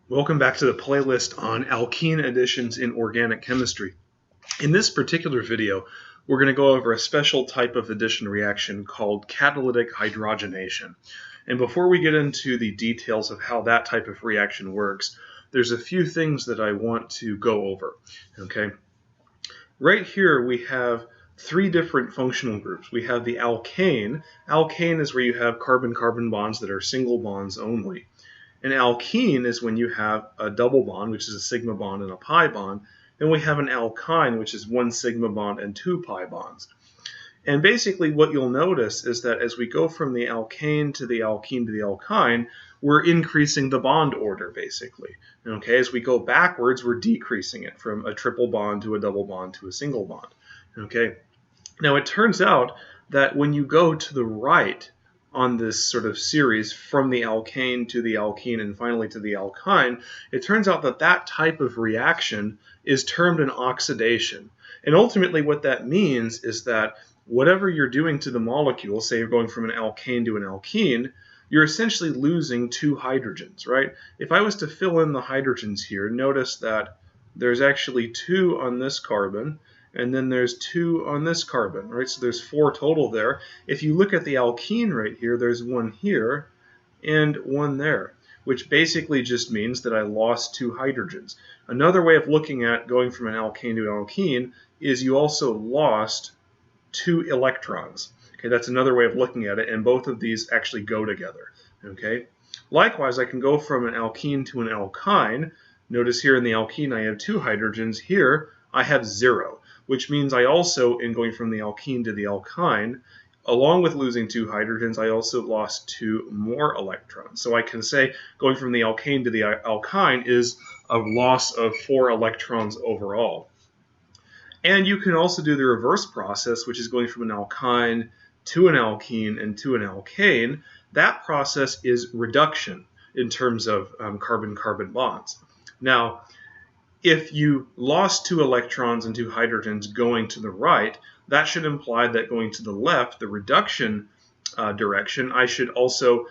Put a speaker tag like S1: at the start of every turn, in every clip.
S1: Welcome back to the playlist on alkene additions in organic chemistry. In this particular video, we're going to go over a special type of addition reaction called catalytic hydrogenation. And before we get into the details of how that type of reaction works, there's a few things that I want to go over. Okay, right here we have three different functional groups. We have the alkane. Alkane is where you have carbon-carbon bonds that are single bonds only. An alkene is when you have a double bond, which is a sigma bond and a pi bond. Then we have an alkyne, which is one sigma bond and two pi bonds. And basically what you'll notice is that as we go from the alkane to the alkene to the alkyne, we're increasing the bond order, basically. Okay, as we go backwards, we're decreasing it from a triple bond to a double bond to a single bond. Okay, now it turns out that when you go to the right on this sort of series from the alkane to the alkene and finally to the alkyne, it turns out that that type of reaction is termed an oxidation. And ultimately what that means is that whatever you're doing to the molecule, say you're going from an alkane to an alkene, you're essentially losing two hydrogens, right? If I was to fill in the hydrogens here, notice that there's actually two on this carbon, and then there's two on this carbon, right? So there's four total there. If you look at the alkene right here, there's one here and one there, which basically just means that I lost two hydrogens. Another way of looking at going from an alkane to an alkene is you also lost two electrons. Okay, that's another way of looking at it, and both of these actually go together. Okay, likewise, I can go from an alkene to an alkyne. Notice here in the alkene I have two hydrogens. Here I have zero, which means I also, in going from the alkene to the alkyne, along with losing two hydrogens, I also lost two more electrons. So I can say going from the alkane to the alkyne is a loss of 4 electrons overall. And you can also do the reverse process, which is going from an alkyne to an alkene and to an alkane. That process is reduction in terms of carbon-carbon bonds. Now, if you lost 2 electrons and 2 hydrogens going to the right, that should imply that going to the left, the reduction direction, I should also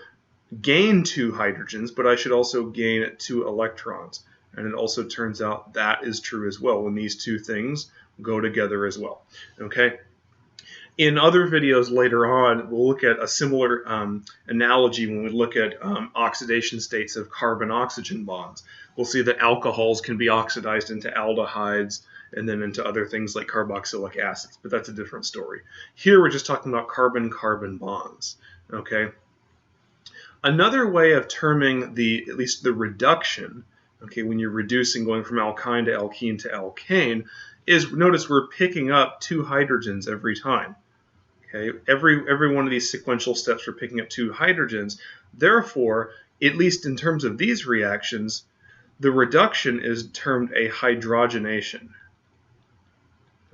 S1: gain 2 hydrogens, but I should also gain 2 electrons. And it also turns out that is true as well when these two things go together as well. Okay. In other videos later on, we'll look at a similar analogy when we look at oxidation states of carbon-oxygen bonds. We'll see that alcohols can be oxidized into aldehydes and then into other things like carboxylic acids, but that's a different story. Here we're just talking about carbon-carbon bonds. Okay. Another way of terming at least the reduction, okay, when you're reducing going from alkyne to alkene to alkane, is notice we're picking up 2 hydrogens every time. Okay, every one of these sequential steps we're picking up 2 hydrogens. Therefore, at least in terms of these reactions, the reduction is termed a hydrogenation.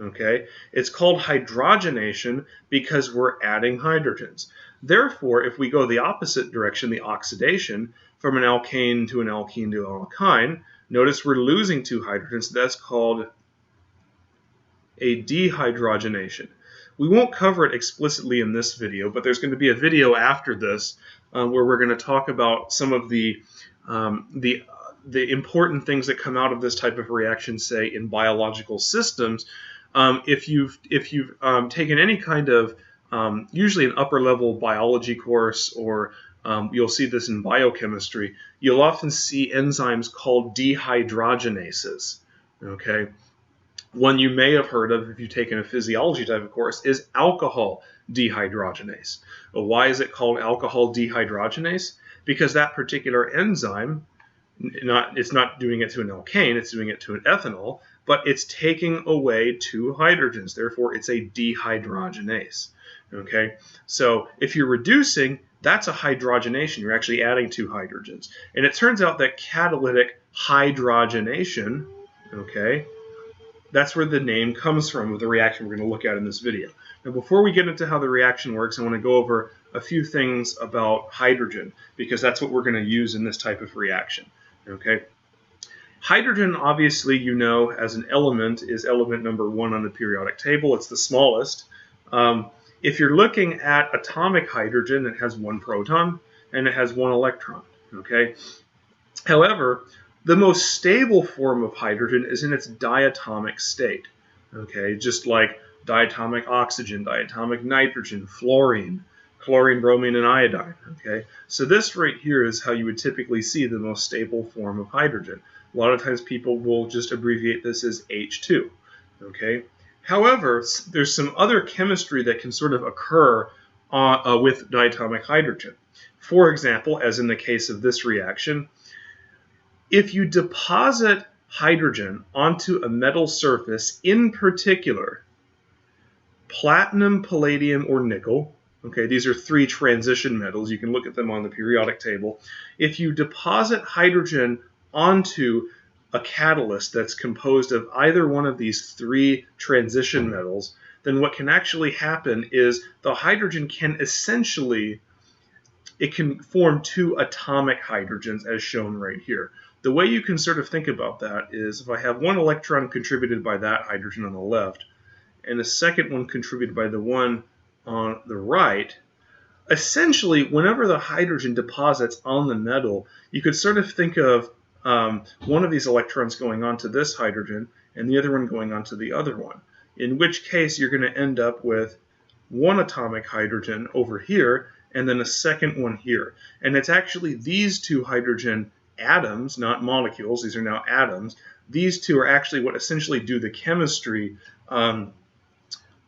S1: Okay, it's called hydrogenation because we're adding hydrogens. Therefore, if we go the opposite direction, the oxidation, from an alkane to an alkene to an alkyne, notice we're losing 2 hydrogens. That's called a dehydrogenation. We won't cover it explicitly in this video, but there's going to be a video after this where we're going to talk about some of the important things that come out of this type of reaction, say in biological systems. If you've taken any kind of usually an upper level biology course, or you'll see this in biochemistry, you'll often see enzymes called dehydrogenases. Okay. One you may have heard of if you've taken a physiology type of course is alcohol dehydrogenase. Well, why is it called alcohol dehydrogenase? Because that particular enzyme, it's not doing it to an alkane, it's doing it to an ethanol, but it's taking away 2 hydrogens. Therefore, it's a dehydrogenase. Okay, so if you're reducing, that's a hydrogenation. You're actually adding 2 hydrogens. And it turns out that catalytic hydrogenation, okay, that's where the name comes from of the reaction we're going to look at in this video. Now, before we get into how the reaction works, I want to go over a few things about hydrogen, because that's what we're going to use in this type of reaction. Okay. Hydrogen, obviously, you know, as an element, is element number 1 on the periodic table. It's the smallest. If you're looking at atomic hydrogen, it has 1 proton and it has 1 electron. Okay. However, The most stable form of hydrogen is in its diatomic state, okay, just like diatomic oxygen, diatomic nitrogen, fluorine, chlorine, bromine, and iodine, okay? So this right here is how you would typically see the most stable form of hydrogen. A lot of times people will just abbreviate this as H2, okay? However, there's some other chemistry that can sort of occur with diatomic hydrogen. For example, as in the case of this reaction, if you deposit hydrogen onto a metal surface, in particular platinum, palladium, or nickel, okay, these are 3 transition metals. You can look at them on the periodic table. If you deposit hydrogen onto a catalyst that's composed of either one of these 3 transition metals, then what can actually happen is the hydrogen can essentially, it can form 2 atomic hydrogens as shown right here. The way you can sort of think about that is if I have one electron contributed by that hydrogen on the left and a second one contributed by the one on the right, essentially whenever the hydrogen deposits on the metal, you could sort of think of one of these electrons going onto this hydrogen and the other one going onto the other one, in which case you're going to end up with one atomic hydrogen over here and then a second one here. And it's actually these 2 hydrogen atoms, not molecules, these are now atoms. These 2 are actually what essentially do the chemistry in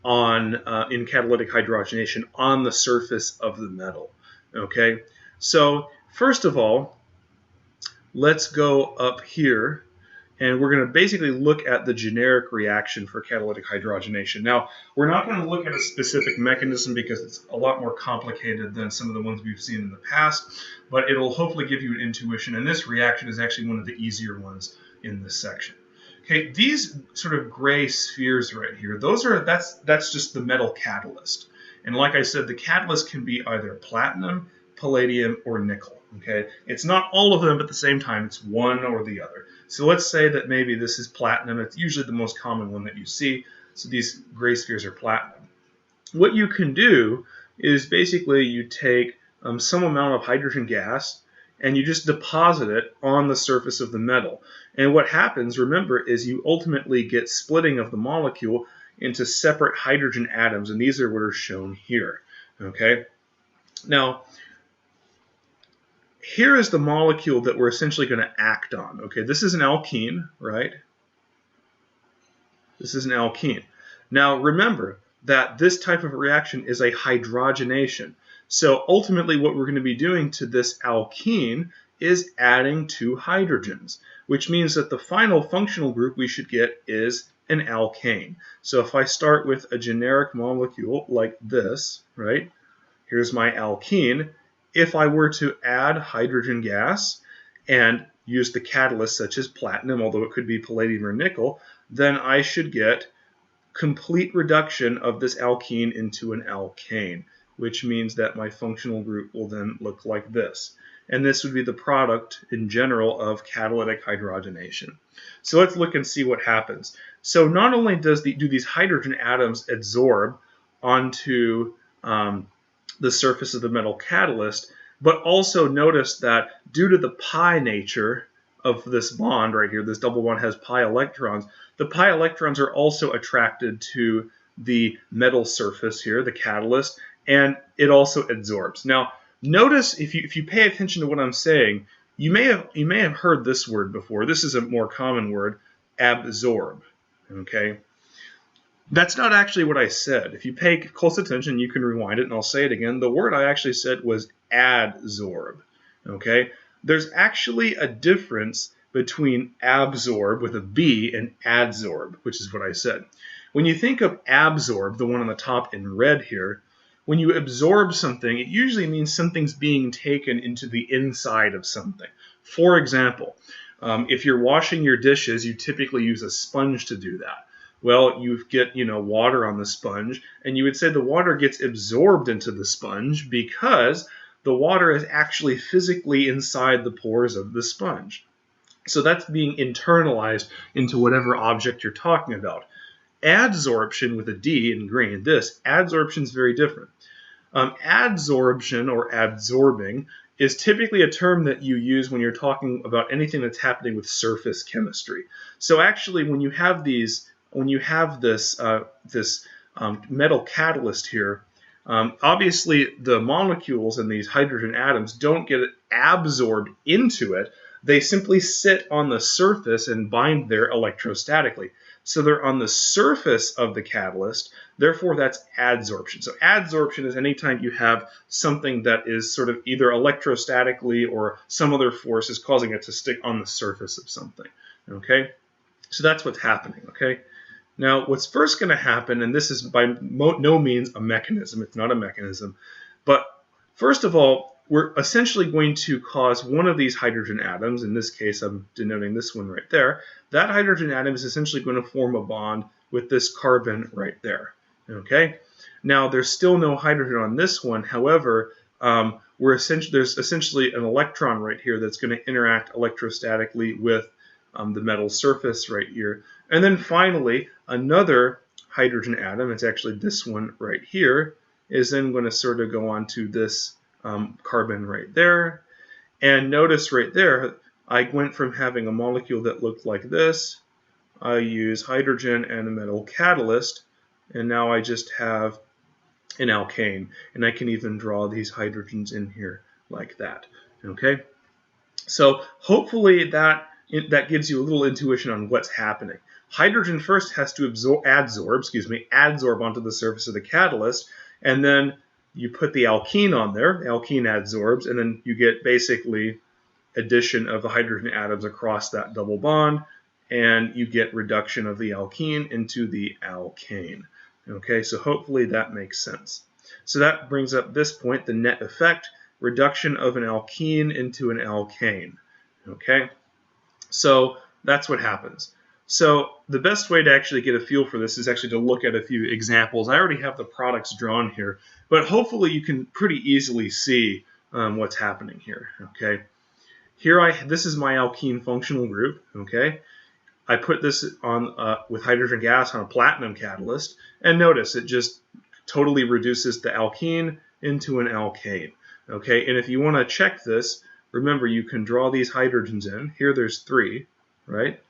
S1: catalytic hydrogenation on the surface of the metal. Okay, so first of all, let's go up here and we're going to basically look at the generic reaction for catalytic hydrogenation. Now, we're not going to look at a specific mechanism because it's a lot more complicated than some of the ones we've seen in the past, but it'll hopefully give you an intuition, and this reaction is actually one of the easier ones in this section. Okay, these sort of gray spheres right here, that's just the metal catalyst. And like I said, the catalyst can be either platinum, palladium, or nickel. Okay, it's not all of them at the same time, it's one or the other. So let's say that maybe this is platinum. It's usually the most common one that you see. So these gray spheres are platinum. What you can do is basically you take some amount of hydrogen gas and you just deposit it on the surface of the metal. And what happens, remember, is you ultimately get splitting of the molecule into separate hydrogen atoms, and these are what are shown here. Okay? Now, here is the molecule that we're essentially going to act on. Okay, this is an alkene, right? This is an alkene. Now, remember that this type of reaction is a hydrogenation. So ultimately what we're going to be doing to this alkene is adding 2 hydrogens, which means that the final functional group we should get is an alkane. So if I start with a generic molecule like this, right? Here's my alkene. If I were to add hydrogen gas and use the catalyst such as platinum, although it could be palladium or nickel, then I should get complete reduction of this alkene into an alkane, which means that my functional group will then look like this. And this would be the product in general of catalytic hydrogenation. So let's look and see what happens. So not only do these hydrogen atoms adsorb onto the surface of the metal catalyst, but also notice that due to the pi nature of this bond right here, this double bond has pi electrons, the pi electrons are also attracted to the metal surface here, the catalyst, and it also adsorbs. Now, notice if you pay attention to what I'm saying, you may have heard this word before. This is a more common word, absorb. Okay? That's not actually what I said. If you pay close attention, you can rewind it, and I'll say it again. The word I actually said was adsorb. Okay? There's actually a difference between absorb with a B and adsorb, which is what I said. When you think of absorb, the one on the top in red here, when you absorb something, it usually means something's being taken into the inside of something. For example, if you're washing your dishes, you typically use a sponge to do that. Well, you get, water on the sponge, and you would say the water gets absorbed into the sponge because the water is actually physically inside the pores of the sponge. So that's being internalized into whatever object you're talking about. Adsorption with a D in green, adsorption is very different. Adsorption or absorbing is typically a term that you use when you're talking about anything that's happening with surface chemistry. So actually, when you have this metal catalyst here, obviously the molecules in these hydrogen atoms don't get absorbed into it. They simply sit on the surface and bind there electrostatically. So they're on the surface of the catalyst, therefore that's adsorption. So adsorption is anytime you have something that is sort of either electrostatically or some other force is causing it to stick on the surface of something. Okay, so that's what's happening. Okay, now what's first going to happen, and this is by no means a mechanism, it's not a mechanism, but first of all, we're essentially going to cause one of these hydrogen atoms, in this case I'm denoting this one right there, that hydrogen atom is essentially going to form a bond with this carbon right there. Okay, now there's still no hydrogen on this one, however, there's essentially an electron right here that's going to interact electrostatically with the metal surface right here. And then finally, another hydrogen atom, it's actually this one right here, is then going to sort of go on to this carbon right there. And notice right there, I went from having a molecule that looked like this. I use hydrogen and a metal catalyst, and now I just have an alkane. And I can even draw these hydrogens in here like that. Okay, so hopefully that gives you a little intuition on what's happening. Hydrogen first has to adsorb onto the surface of the catalyst, and then you put the alkene on there, the alkene adsorbs, and then you get basically addition of the hydrogen atoms across that double bond, and you get reduction of the alkene into the alkane. Okay, so hopefully that makes sense. So that brings up this point, the net effect, reduction of an alkene into an alkane. Okay, so that's what happens. So the best way to actually get a feel for this is actually to look at a few examples. I already have the products drawn here, but hopefully you can pretty easily see what's happening here. Okay, this is my alkene functional group. Okay, I put this on with hydrogen gas on a platinum catalyst, and notice it just totally reduces the alkene into an alkane. Okay, and if you want to check this, remember you can draw these hydrogens in. Here there's 3, right?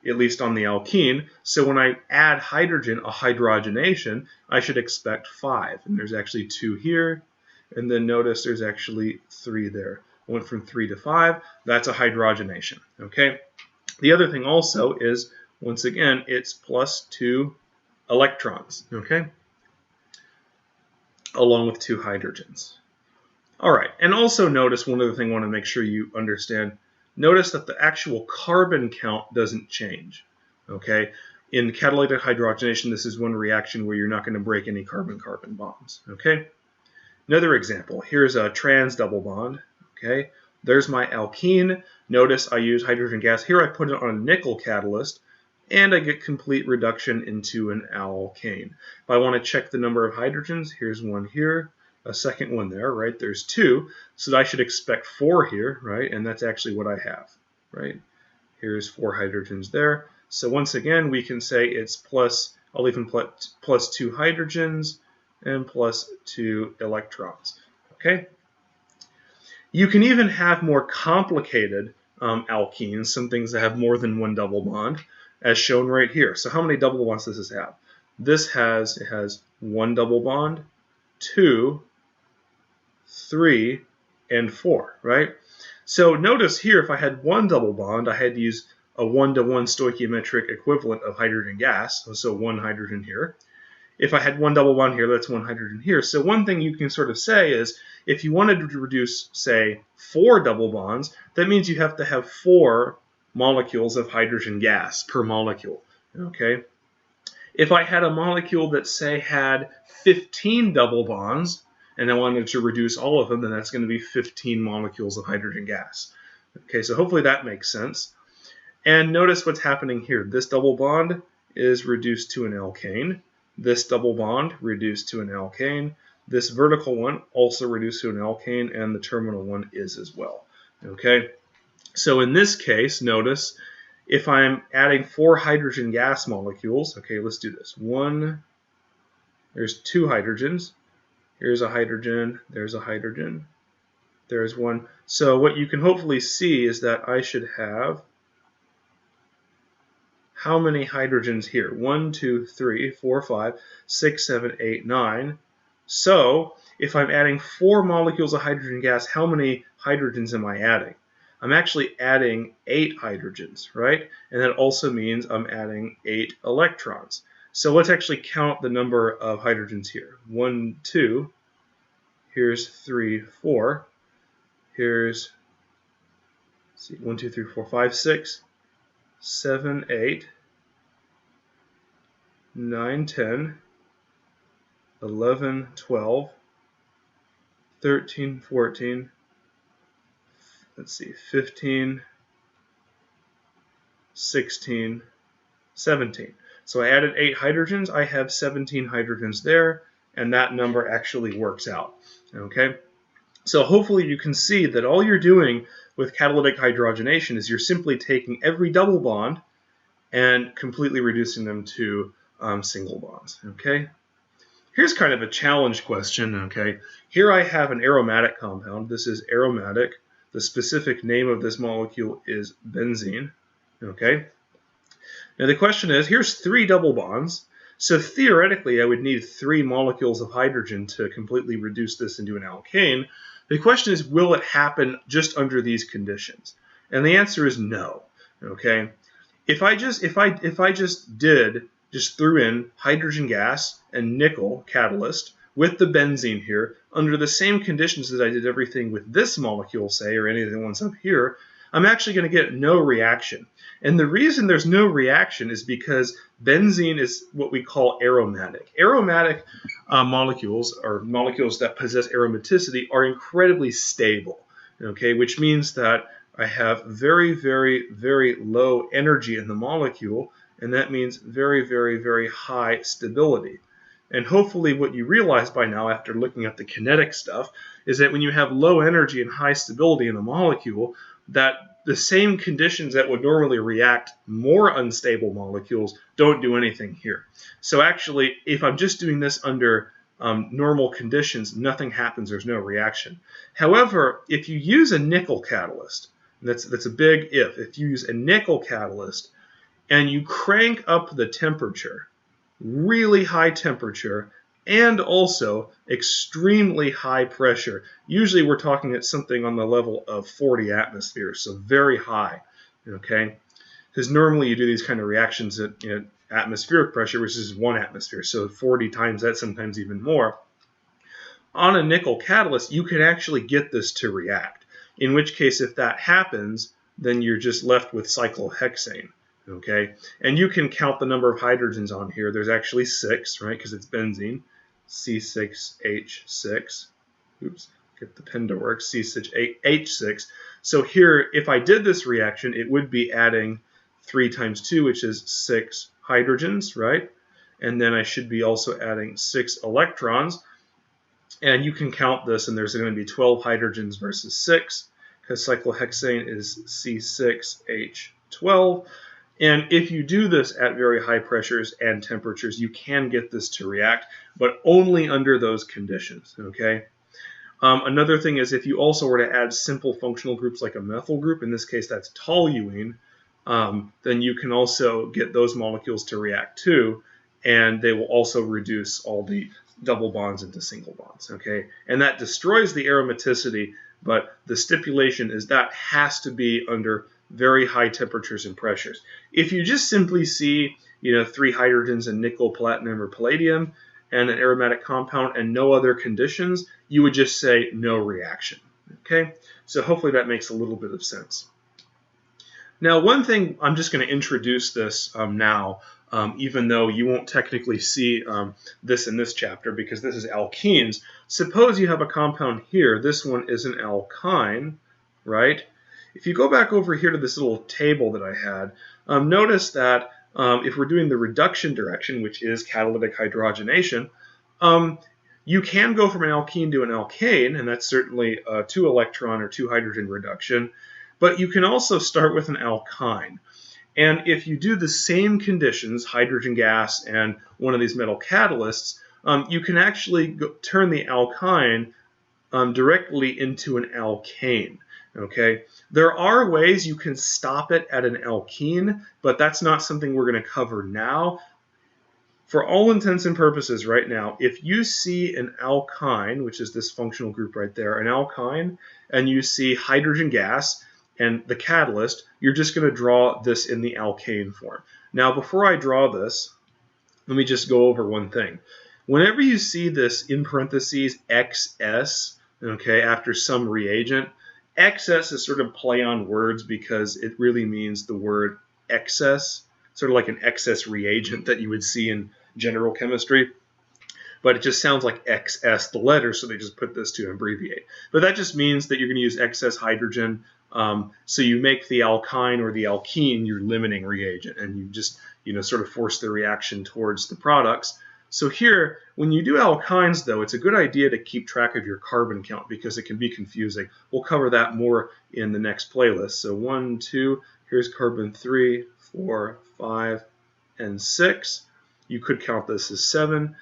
S1: At least on the alkene. So when I add hydrogen, a hydrogenation, I should expect 5. And there's actually 2 here. And then notice there's actually 3 there. I went from 3 to 5. That's a hydrogenation. Okay. The other thing also is, once again, it's plus 2 electrons. Okay. Along with 2 hydrogens. All right. And also notice one other thing I want to make sure you understand. Notice that the actual carbon count doesn't change. Okay, in catalytic hydrogenation, this is one reaction where you're not going to break any carbon-carbon bonds. Okay, another example. Here's a trans double bond. Okay, there's my alkene. Notice I use hydrogen gas. Here I put it on a nickel catalyst, and I get complete reduction into an alkane. If I want to check the number of hydrogens, here's one here. A second one there, right? There's 2, so I should expect 4 here, right? And that's actually what I have, right? Here's 4 hydrogens there. So once again, we can say it's I'll even put plus 2 hydrogens and plus 2 electrons, okay? You can even have more complicated alkenes, some things that have more than one double bond, as shown right here. So how many double bonds does this have? It has 1 double bond, 2, 3, and 4, right? So notice here, if I had 1 double bond, I had to use a 1-to-1 stoichiometric equivalent of hydrogen gas, so 1 hydrogen here. If I had 1 double bond here, that's 1 hydrogen here. So one thing you can sort of say is, if you wanted to reduce, say, 4 double bonds, that means you have to have 4 molecules of hydrogen gas per molecule, okay? If I had a molecule that, say, had 15 double bonds, and I wanted to reduce all of them, then that's going to be 15 molecules of hydrogen gas. Okay, so hopefully that makes sense. And notice what's happening here. This double bond is reduced to an alkane. This double bond reduced to an alkane. This vertical one also reduced to an alkane, and the terminal one is as well. Okay, so in this case, notice if I'm adding 4 hydrogen gas molecules, okay, let's do this. There's 2 hydrogens. Here's a hydrogen, there's a hydrogen, There's one. So what you can hopefully see is that I should have how many hydrogens here? 1, 2, 3, 4, 5, 6, 7, 8, 9. So if I'm adding 4 molecules of hydrogen gas, how many hydrogens am I adding? I'm actually adding 8 hydrogens, right? And that also means I'm adding 8 electrons. So let's actually count the number of hydrogens here. 1, 2, here's 3, 4, here's 1, 2, 3, 4, 5, 6, 7, 8, 9, 10, 11, 12, 13, 14, let's see, 15, 16, 17. So I added 8 hydrogens. I have 17 hydrogens there, and that number actually works out. Okay? So hopefully you can see that all you're doing with catalytic hydrogenation is you're simply taking every double bond and completely reducing them to single bonds. Okay? Here's kind of a challenge question. Okay? Here I have an aromatic compound. This is aromatic. The specific name of this molecule is benzene. Okay? Now the question is, here's 3 double bonds. So theoretically, I would need 3 molecules of hydrogen to completely reduce this into an alkane. The question is, will it happen just under these conditions? And the answer is no. Okay? If I just threw in hydrogen gas and nickel catalyst with the benzene here under the same conditions that I did everything with this molecule, say, or any of the ones up here, I'm actually going to get no reaction. And the reason there's no reaction is because benzene is what we call aromatic. Aromatic molecules, or molecules that possess aromaticity, are incredibly stable, okay, which means that I have very, very, very low energy in the molecule, and that means very, very, very high stability. And hopefully what you realize by now after looking at the kinetic stuff is that when you have low energy and high stability in a molecule, that the same conditions that would normally react more unstable molecules don't do anything here. So actually, if I'm just doing this under normal conditions, nothing happens, there's no reaction. However, if you use a nickel catalyst, and that's a big if you use a nickel catalyst and you crank up the temperature, really high temperature, and also extremely high pressure. Usually we're talking at something on the level of 40 atmospheres, so very high, okay? Because normally you do these kind of reactions at atmospheric pressure, which is 1 atmosphere, so 40 times that, sometimes even more. On a nickel catalyst, you can actually get this to react, in which case if that happens, then you're just left with cyclohexane. Okay, and you can count the number of hydrogens on here. There's actually 6, right, because it's benzene. C6H6. Oops, get the pen to work. C6H6. So here, if I did this reaction, it would be adding 3 times 2, which is 6 hydrogens, right? And then I should be also adding 6 electrons. And you can count this, and there's going to be 12 hydrogens versus 6, because cyclohexane is C6H12. And if you do this at very high pressures and temperatures, you can get this to react, but only under those conditions, okay? Another thing is if you also were to add simple functional groups like a methyl group, in this case that's toluene, then you can also get those molecules to react too, and they will also reduce all the double bonds into single bonds, okay? And that destroys the aromaticity, but the stipulation is that has to be under very high temperatures and pressures. If you just simply see, 3 hydrogens in nickel, platinum, or palladium, and an aromatic compound and no other conditions, you would just say no reaction. Okay, so hopefully that makes a little bit of sense. Now, one thing, I'm just going to introduce this now, even though you won't technically see this in this chapter because this is alkenes. Suppose you have a compound here. This one is an alkyne, right? If you go back over here to this little table that I had, notice that if we're doing the reduction direction, which is catalytic hydrogenation, you can go from an alkene to an alkane, and that's certainly a 2-electron or 2-hydrogen reduction, but you can also start with an alkyne. And if you do the same conditions, hydrogen gas and one of these metal catalysts, you can actually turn the alkyne directly into an alkane. Okay, there are ways you can stop it at an alkene, but that's not something we're going to cover now. For all intents and purposes right now, if you see an alkyne, which is this functional group right there, an alkyne, and you see hydrogen gas and the catalyst, you're just going to draw this in the alkane form. Now, before I draw this, let me just go over one thing. Whenever you see this in parentheses XS, okay, after some reagent, XS is sort of play on words because it really means the word excess, sort of like an excess reagent that you would see in general chemistry, but it just sounds like XS, the letter, so they just put this to abbreviate. But that just means that you're going to use excess hydrogen, so you make the alkyne or the alkene your limiting reagent, and you just sort of force the reaction towards the products. So here, when you do alkynes, though, it's a good idea to keep track of your carbon count because it can be confusing. We'll cover that more in the next playlist. So 1, 2, here's carbon 3, 4, 5, and 6. You could count this as 7.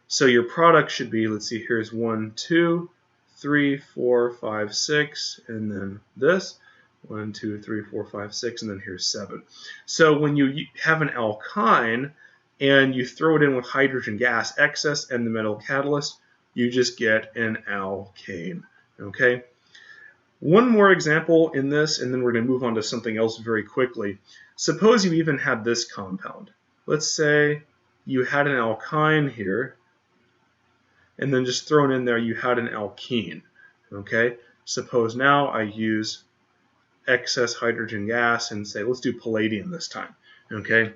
S1: So your product should be, let's see, here's 1, 2, 3, 4, 5, 6, and then this. 1, 2, 3, 4, 5, 6, and then here's 7. So when you have an alkyne and you throw it in with hydrogen gas excess and the metal catalyst, you just get an alkane. Okay. One more example in this, and then we're going to move on to something else very quickly. Suppose you even had this compound. Let's say you had an alkyne here, and then just thrown in there you had an alkene. Okay. Suppose now I use excess hydrogen gas and say, let's do palladium this time. Okay.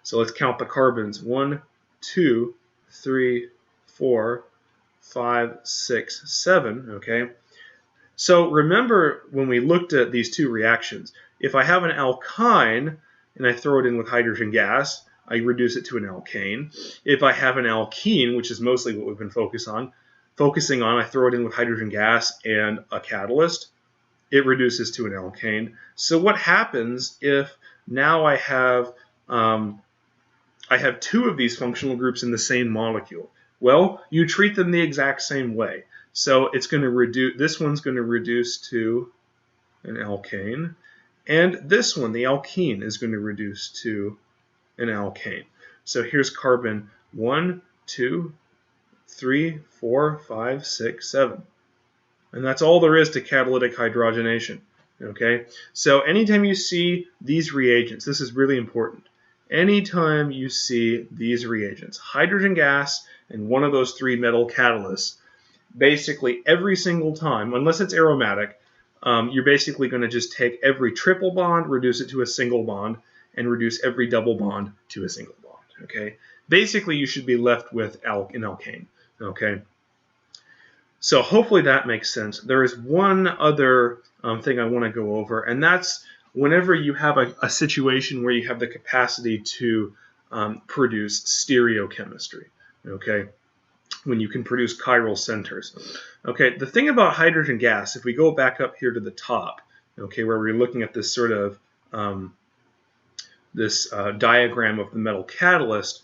S1: So let's count the carbons. 1, 2, 3, 4, 5, 6, 7. Okay. So remember when we looked at these two reactions, if I have an alkyne and I throw it in with hydrogen gas, I reduce it to an alkane. If I have an alkene, which is mostly what we've been focusing on, I throw it in with hydrogen gas and a catalyst, it reduces to an alkane. So what happens if now I have two of these functional groups in the same molecule? Well, you treat them the exact same way. So it's going to reduce. This one's going to reduce to an alkane, and this one, the alkene, is going to reduce to an alkane. So here's carbon 1, 2, 3, 4, 5, 6, 7. And that's all there is to catalytic hydrogenation. Okay? So anytime you see these reagents, this is really important. Anytime you see these reagents, hydrogen gas and one of those three metal catalysts, basically every single time, unless it's aromatic, you're basically going to just take every triple bond, reduce it to a single bond, and reduce every double bond to a single bond. Okay? Basically, you should be left with an alkane. Okay? So hopefully that makes sense. There is one other thing I want to go over, and that's whenever you have a situation where you have the capacity to produce stereochemistry. Okay? When you can produce chiral centers. Okay, the thing about hydrogen gas, if we go back up here to the top, okay, where we're looking at this sort of diagram of the metal catalyst,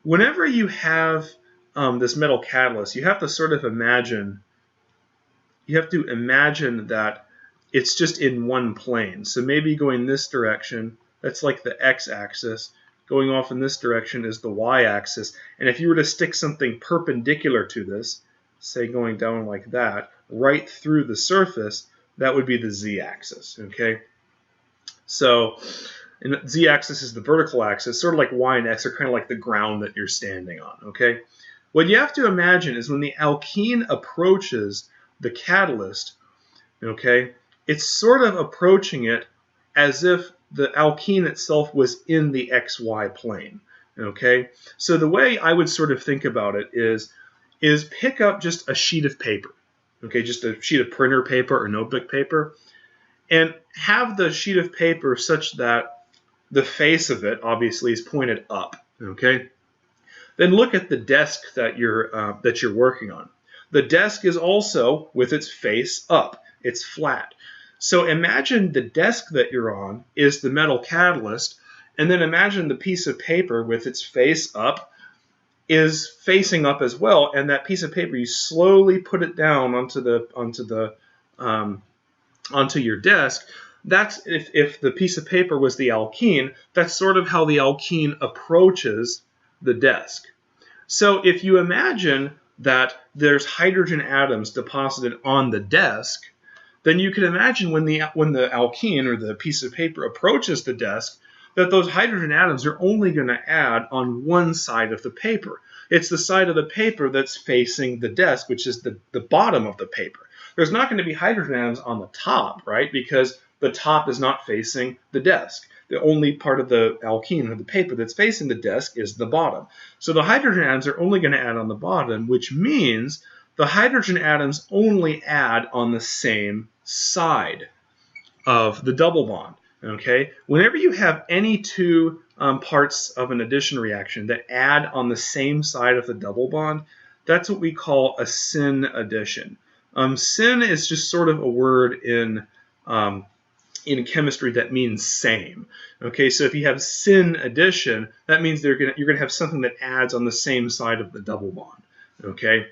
S1: whenever you have this metal catalyst, you have to sort of imagine that it's just in one plane. So maybe going this direction, that's like the x-axis. Going off in this direction is the y-axis. And if you were to stick something perpendicular to this, say going down like that, right through the surface, that would be the z-axis. Okay? So and the z-axis is the vertical axis, sort of like y and x are kind of like the ground that you're standing on. Okay? What you have to imagine is when the alkene approaches the catalyst, okay, it's sort of approaching it as if the alkene itself was in the xy plane. Okay, so the way I would sort of think about it is pick up just a sheet of paper, okay, just a sheet of printer paper or notebook paper, and have the sheet of paper such that the face of it obviously is pointed up. Okay. Then look at the desk that you're working on. The desk is also with its face up. It's flat. So imagine the desk that you're on is the metal catalyst, and then imagine the piece of paper with its face up, is facing up as well, and that piece of paper, you slowly put it down onto your desk. That's if the piece of paper was the alkene, that's sort of how the alkene approaches the desk. So if you imagine that there's hydrogen atoms deposited on the desk, then you can imagine when the alkene or the piece of paper approaches the desk, that those hydrogen atoms are only going to add on one side of the paper. It's the side of the paper that's facing the desk, which is the bottom of the paper. There's not going to be hydrogen atoms on the top, right? Because the top is not facing the desk. The only part of the alkene or the paper that's facing the desk is the bottom. So the hydrogen atoms are only going to add on the bottom, which means the hydrogen atoms only add on the same side of the double bond. Okay? Whenever you have any two parts of an addition reaction that add on the same side of the double bond, that's what we call a syn addition. Syn is just sort of a word in chemistry that means same. Okay, so if you have syn addition, that means you're going to have something that adds on the same side of the double bond. Okay,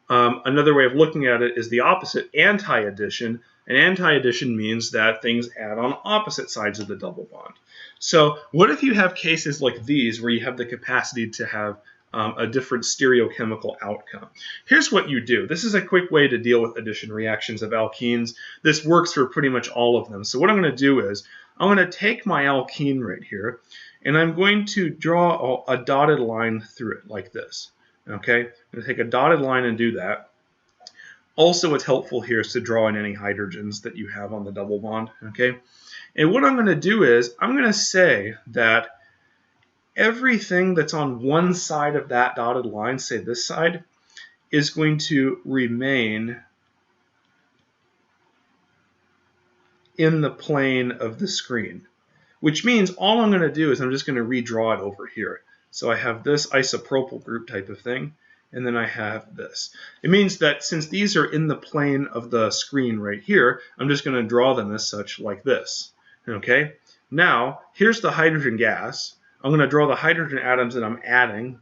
S1: another way of looking at it is the opposite, anti-addition. And anti-addition means that things add on opposite sides of the double bond. So what if you have cases like these where you have the capacity to have a different stereochemical outcome? Here's what you do. This is a quick way to deal with addition reactions of alkenes. This works for pretty much all of them. So what I'm going to do is I'm going to take my alkene right here, and I'm going to draw a dotted line through it like this. Okay, I'm going to take a dotted line and do that. Also, what's helpful here is to draw in any hydrogens that you have on the double bond. Okay, and what I'm going to do is I'm going to say that everything that's on one side of that dotted line, say this side, is going to remain in the plane of the screen, which means all I'm going to do is I'm just going to redraw it over here. So I have this isopropyl group type of thing, and then I have this. It means that since these are in the plane of the screen right here, I'm just going to draw them as such like this. Okay? Now, here's the hydrogen gas. I'm going to draw the hydrogen atoms that I'm adding,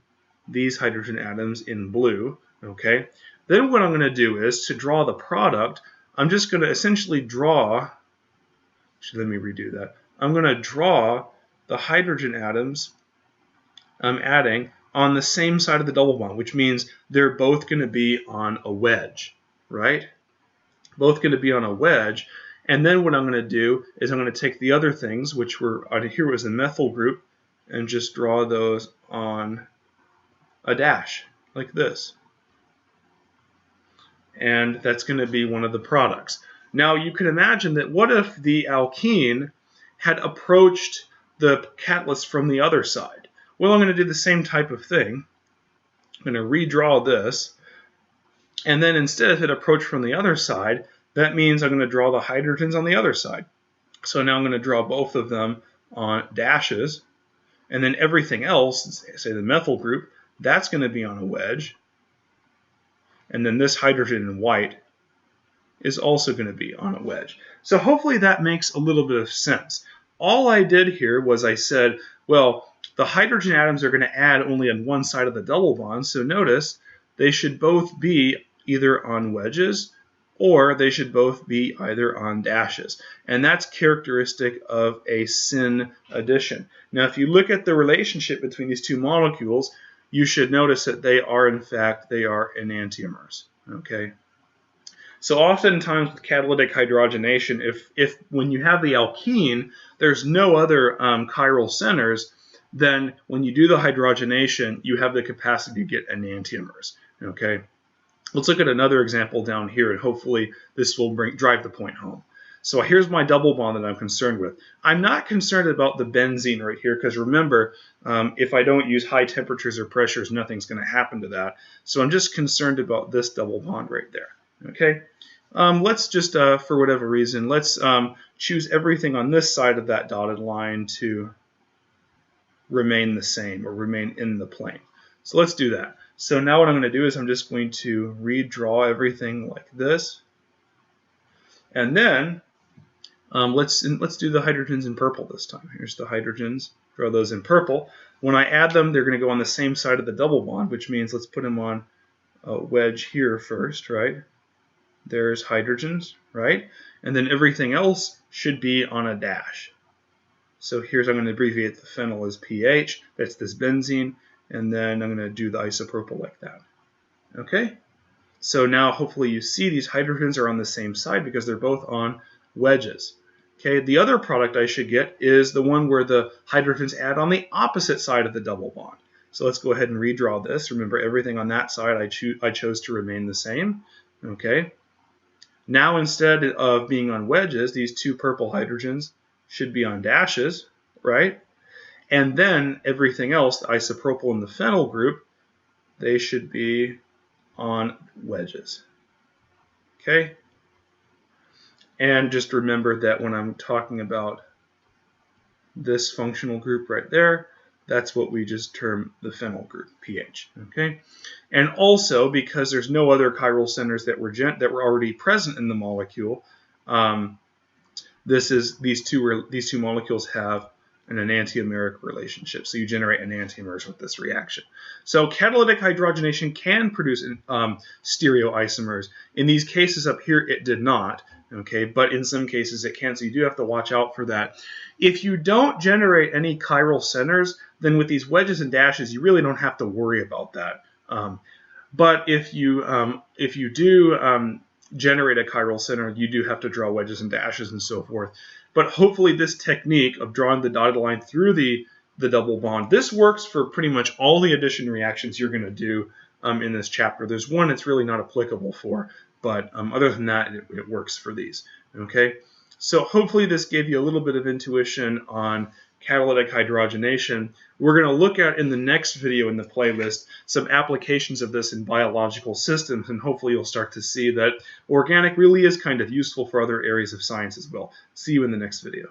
S1: these hydrogen atoms in blue. Okay? Then what I'm going to do is, to draw the product, I'm just going to essentially draw, let me redo that. I'm going to draw the hydrogen atoms I'm adding on the same side of the double bond, which means they're both going to be on a wedge, right? Both going to be on a wedge. And then what I'm going to do is I'm going to take the other things, which were, here was the methyl group, and just draw those on a dash, like this. And that's going to be one of the products. Now you can imagine that what if the alkene had approached the catalyst from the other side? Well, I'm going to do the same type of thing. I'm going to redraw this. And then instead of it approached from the other side, that means I'm going to draw the hydrogens on the other side. So now I'm going to draw both of them on dashes. And then everything else, say the methyl group, that's going to be on a wedge. And then this hydrogen in white is also going to be on a wedge. So hopefully that makes a little bit of sense. All I did here was I said, well, the hydrogen atoms are going to add only on one side of the double bond. So notice they should both be either on wedges or they should both be either on dashes. And that's characteristic of a syn addition. Now, if you look at the relationship between these two molecules, you should notice that they are, in fact, they are enantiomers. Okay. So oftentimes with catalytic hydrogenation, if when you have the alkene, there's no other chiral centers, then when you do the hydrogenation, you have the capacity to get enantiomers. Okay. Let's look at another example down here, and hopefully this will drive the point home. So here's my double bond that I'm concerned with. I'm not concerned about the benzene right here, because remember, if I don't use high temperatures or pressures, nothing's going to happen to that. So I'm just concerned about this double bond right there. Okay. Let's just, for whatever reason, let's choose everything on this side of that dotted line to remain the same, or remain in the plane. So let's do that. So now what I'm going to do is I'm just going to redraw everything like this. And then Let's do the hydrogens in purple this time. Here's the hydrogens. Draw those in purple. When I add them, they're going to go on the same side of the double bond, which means let's put them on a wedge here first, right? There's hydrogens, right? And then everything else should be on a dash. So here's, I'm going to abbreviate the phenyl as PH. That's this benzene. And then I'm going to do the isopropyl like that. Okay? So now hopefully you see these hydrogens are on the same side because they're both on wedges. Okay, the other product I should get is the one where the hydrogens add on the opposite side of the double bond. So let's go ahead and redraw this. Remember, everything on that side I chose to remain the same. Okay. Now instead of being on wedges, these two purple hydrogens should be on dashes, right? And then everything else, the isopropyl and the phenyl group, they should be on wedges. Okay? And just remember that when I'm talking about this functional group right there, that's what we just term the phenyl group, pH. Okay? And also, because there's no other chiral centers that were already present in the molecule, these two molecules have an enantiomeric relationship. So you generate enantiomers with this reaction. So catalytic hydrogenation can produce stereoisomers. In these cases up here, it did not. Okay, but in some cases it can, so you do have to watch out for that. If you don't generate any chiral centers, then with these wedges and dashes, you really don't have to worry about that. But if you do generate a chiral center, you do have to draw wedges and dashes and so forth. But hopefully this technique of drawing the dotted line through the double bond, this works for pretty much all the addition reactions you're going to do in this chapter. There's one it's really not applicable for, but other than that, it works for these. Okay, so hopefully this gave you a little bit of intuition on catalytic hydrogenation. We're going to look at in the next video in the playlist some applications of this in biological systems, and hopefully you'll start to see that organic really is kind of useful for other areas of science as well. See you in the next video.